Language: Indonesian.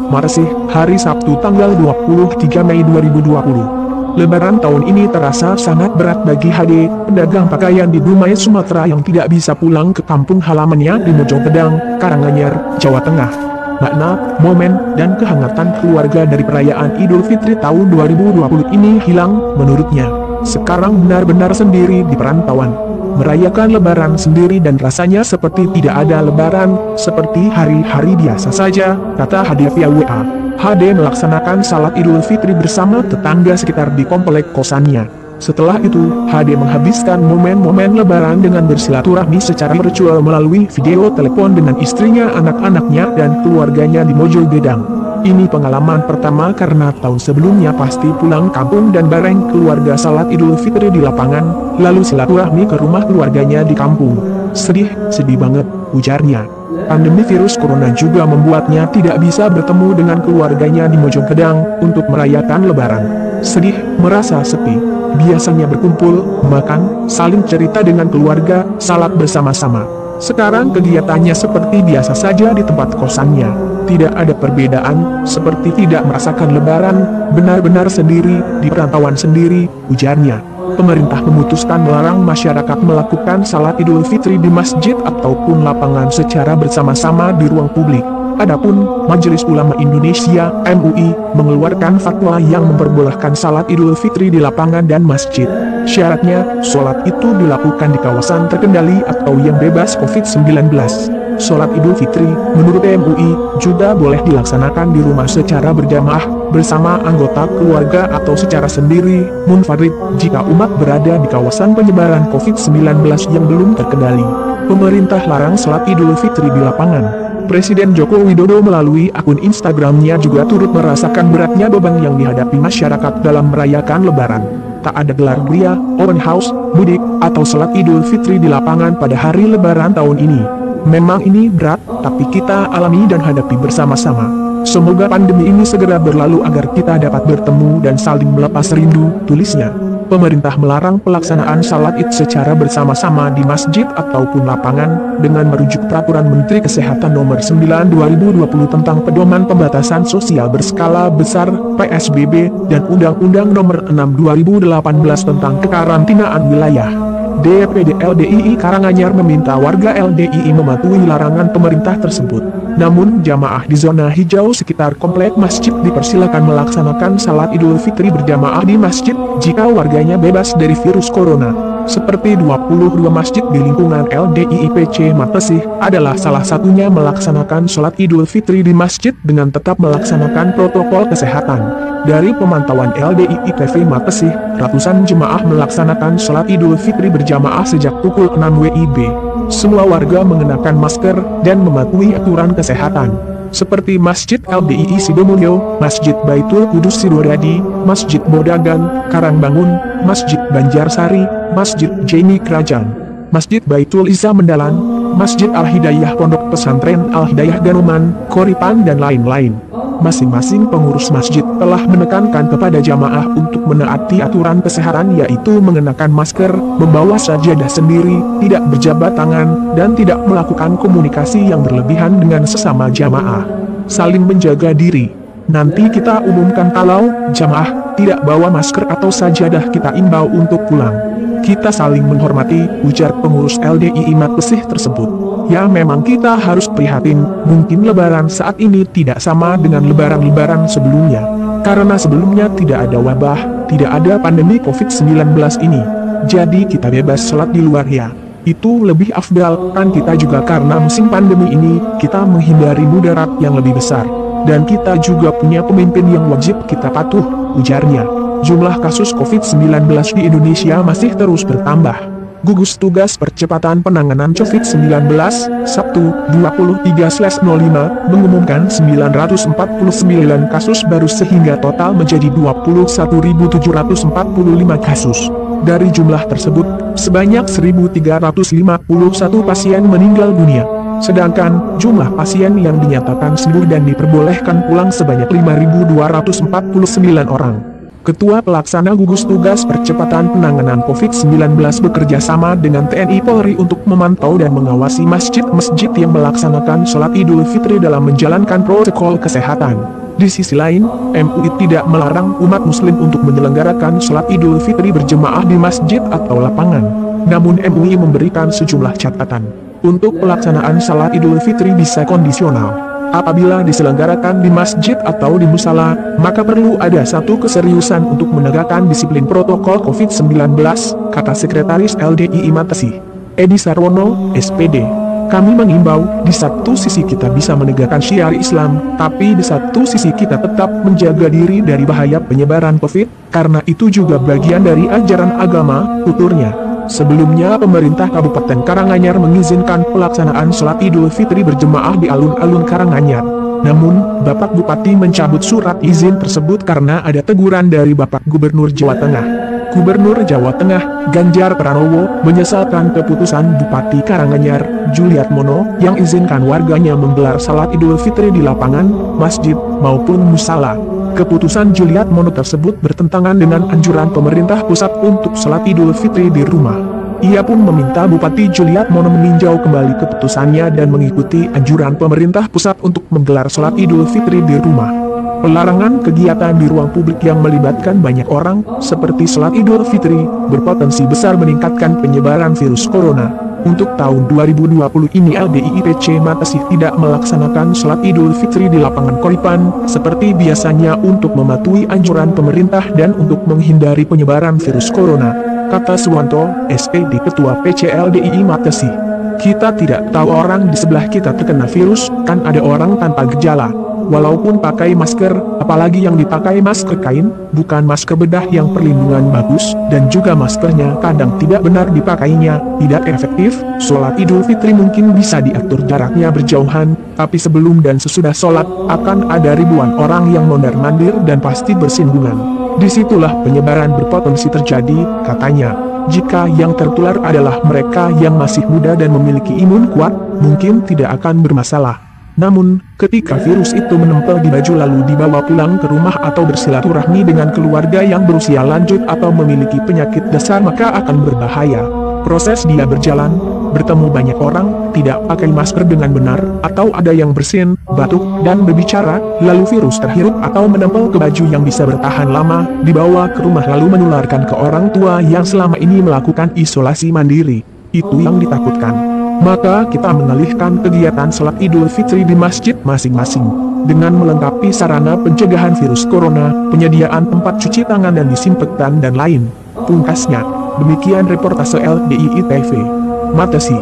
Marsih, hari Sabtu tanggal 23 Mei 2020. Lebaran tahun ini terasa sangat berat bagi HD, pedagang pakaian di Dumai, Sumatera yang tidak bisa pulang ke kampung halamannya di Mojokedang, Karanganyar, Jawa Tengah. Makna, momen, dan kehangatan keluarga dari perayaan Idul Fitri tahun 2020 ini hilang, menurutnya. Sekarang benar-benar sendiri di perantauan. Merayakan Lebaran sendiri dan rasanya seperti tidak ada Lebaran, seperti hari-hari biasa saja, kata HD via WA. HD melaksanakan salat Idul Fitri bersama tetangga sekitar di komplek kosannya. Setelah itu, HD menghabiskan momen-momen Lebaran dengan bersilaturahmi secara virtual melalui video telepon dengan istrinya, anak-anaknya, dan keluarganya di Mojokedang. Ini pengalaman pertama karena tahun sebelumnya pasti pulang kampung dan bareng keluarga salat Idul Fitri di lapangan, lalu silaturahmi ke rumah keluarganya di kampung. Sedih banget, ujarnya. Pandemi virus corona juga membuatnya tidak bisa bertemu dengan keluarganya di Mojokedang untuk merayakan Lebaran. Sedih, merasa sepi. Biasanya berkumpul, makan, saling cerita dengan keluarga, salat bersama-sama. Sekarang kegiatannya seperti biasa saja di tempat kosannya. Tidak ada perbedaan, seperti tidak merasakan Lebaran, benar-benar sendiri, di perantauan sendiri, ujarnya. Pemerintah memutuskan melarang masyarakat melakukan salat Idul Fitri di masjid ataupun lapangan secara bersama-sama di ruang publik. Adapun, Majelis Ulama Indonesia, MUI, mengeluarkan fatwa yang memperbolehkan salat Idul Fitri di lapangan dan masjid. Syaratnya, sholat itu dilakukan di kawasan terkendali atau yang bebas COVID-19. Sholat Idul Fitri, menurut MUI, juga boleh dilaksanakan di rumah secara berjamaah, bersama anggota keluarga atau secara sendiri, munfarid, jika umat berada di kawasan penyebaran COVID-19 yang belum terkendali. Pemerintah larang sholat Idul Fitri di lapangan. Presiden Joko Widodo melalui akun Instagramnya juga turut merasakan beratnya beban yang dihadapi masyarakat dalam merayakan Lebaran. Tak ada gelar pria, open house, mudik, atau sholat Idul Fitri di lapangan pada hari Lebaran tahun ini. Memang ini berat, tapi kita alami dan hadapi bersama-sama. Semoga pandemi ini segera berlalu agar kita dapat bertemu dan saling melepas rindu, tulisnya. Pemerintah melarang pelaksanaan salat Id secara bersama-sama di masjid ataupun lapangan, dengan merujuk Peraturan Menteri Kesehatan Nomor 9/2020 tentang Pedoman Pembatasan Sosial Berskala Besar, PSBB, dan Undang-Undang Nomor 6/2018 tentang Kekarantinaan Wilayah. DPD LDII Karanganyar meminta warga LDII mematuhi larangan pemerintah tersebut. Namun, jamaah di zona hijau sekitar komplek masjid dipersilakan melaksanakan salat Idul Fitri berjamaah di masjid jika warganya bebas dari virus corona. Seperti 22 masjid di lingkungan LDII PC Matesih adalah salah satunya melaksanakan sholat Idul Fitri di masjid dengan tetap melaksanakan protokol kesehatan. Dari pemantauan LDII TV Matesih, ratusan jemaah melaksanakan sholat Idul Fitri berjamaah sejak pukul 6 WIB. Semua warga mengenakan masker dan mematuhi aturan kesehatan. Seperti Masjid LDII Sidomulyo, Masjid Baitul Kudus Sidodadi, Masjid Bodagan, Karangbangun, Masjid Banjarsari, Masjid Jaini Kerajaan, Masjid Baitul Izzah Mendalan, Masjid Al-Hidayah Pondok Pesantren Al-Hidayah Ganuman, Koripan dan lain-lain. Masing-masing pengurus masjid telah menekankan kepada jamaah untuk menaati aturan kesehatan, yaitu mengenakan masker, membawa sajadah sendiri, tidak berjabat tangan, dan tidak melakukan komunikasi yang berlebihan dengan sesama jamaah. Saling menjaga diri. Nanti kita umumkan kalau jamaah tidak bawa masker atau sajadah, kita imbau untuk pulang. Kita saling menghormati, ujar pengurus LDII Matesih tersebut. Ya, memang kita harus prihatin, mungkin Lebaran saat ini tidak sama dengan Lebaran-Lebaran sebelumnya. Karena sebelumnya tidak ada wabah, tidak ada pandemi COVID-19 ini. Jadi kita bebas sholat di luar ya. Itu lebih afdal, kan kita juga karena musim pandemi ini, kita menghindari mudarat yang lebih besar. Dan kita juga punya pemimpin yang wajib kita patuh, ujarnya. Jumlah kasus COVID-19 di Indonesia masih terus bertambah. Gugus Tugas Percepatan Penanganan COVID-19, Sabtu, 23/05, mengumumkan 949 kasus baru sehingga total menjadi 21.745 kasus. Dari jumlah tersebut, sebanyak 1.351 pasien meninggal dunia. Sedangkan, jumlah pasien yang dinyatakan sembuh dan diperbolehkan pulang sebanyak 5.249 orang. Ketua Pelaksana Gugus Tugas Percepatan Penanganan COVID-19 bekerja sama dengan TNI Polri untuk memantau dan mengawasi masjid-masjid yang melaksanakan sholat Idul Fitri dalam menjalankan protokol kesehatan. Di sisi lain, MUI tidak melarang umat muslim untuk menyelenggarakan sholat Idul Fitri berjemaah di masjid atau lapangan. Namun MUI memberikan sejumlah catatan. Untuk pelaksanaan sholat Idul Fitri bisa kondisional. Apabila diselenggarakan di masjid atau di musala, maka perlu ada satu keseriusan untuk menegakkan disiplin protokol COVID-19, kata Sekretaris LDII Matesi, Edi Sarwono, SPD. Kami mengimbau, di satu sisi kita bisa menegakkan syiar Islam, tapi di satu sisi kita tetap menjaga diri dari bahaya penyebaran COVID, karena itu juga bagian dari ajaran agama, tuturnya. Sebelumnya pemerintah Kabupaten Karanganyar mengizinkan pelaksanaan sholat Idul Fitri berjemaah di alun-alun Karanganyar. Namun, Bapak Bupati mencabut surat izin tersebut karena ada teguran dari Bapak Gubernur Jawa Tengah. Gubernur Jawa Tengah, Ganjar Pranowo, menyesalkan keputusan Bupati Karanganyar, Juliatmono, yang izinkan warganya menggelar salat Idul Fitri di lapangan, masjid, maupun musala. Keputusan Juliatmono tersebut bertentangan dengan anjuran pemerintah pusat untuk salat Idul Fitri di rumah. Ia pun meminta Bupati Juliatmono meninjau kembali keputusannya dan mengikuti anjuran pemerintah pusat untuk menggelar salat Idul Fitri di rumah. Pelarangan kegiatan di ruang publik yang melibatkan banyak orang, seperti salat Idul Fitri, berpotensi besar meningkatkan penyebaran virus corona. Untuk tahun 2020 ini LDII Matesi tidak melaksanakan salat Idul Fitri di lapangan Koripan, seperti biasanya untuk mematuhi anjuran pemerintah dan untuk menghindari penyebaran virus corona, kata Suwanto, SPD Ketua PCLDII Matesi. Kita tidak tahu orang di sebelah kita terkena virus, kan ada orang tanpa gejala. Walaupun pakai masker, apalagi yang dipakai masker kain, bukan masker bedah yang perlindungan bagus, dan juga maskernya kadang tidak benar dipakainya, tidak efektif. Sholat Idul Fitri mungkin bisa diatur jaraknya berjauhan, tapi sebelum dan sesudah sholat, akan ada ribuan orang yang mondar-mandir dan pasti bersinggungan. Disitulah penyebaran berpotensi terjadi, katanya. Jika yang tertular adalah mereka yang masih muda dan memiliki imun kuat, mungkin tidak akan bermasalah. Namun, ketika virus itu menempel di baju lalu dibawa pulang ke rumah atau bersilaturahmi dengan keluarga yang berusia lanjut atau memiliki penyakit dasar maka akan berbahaya. Proses dia berjalan, bertemu banyak orang, tidak pakai masker dengan benar, atau ada yang bersin, batuk, dan berbicara, lalu virus terhirup atau menempel ke baju yang bisa bertahan lama, dibawa ke rumah lalu menularkan ke orang tua yang selama ini melakukan isolasi mandiri. Itu yang ditakutkan. Maka kita mengalihkan kegiatan salat Idul Fitri di masjid masing-masing, dengan melengkapi sarana pencegahan virus corona, penyediaan tempat cuci tangan dan disinfektan dan lain. Pungkasnya, demikian reportase LDII TV. Matesi.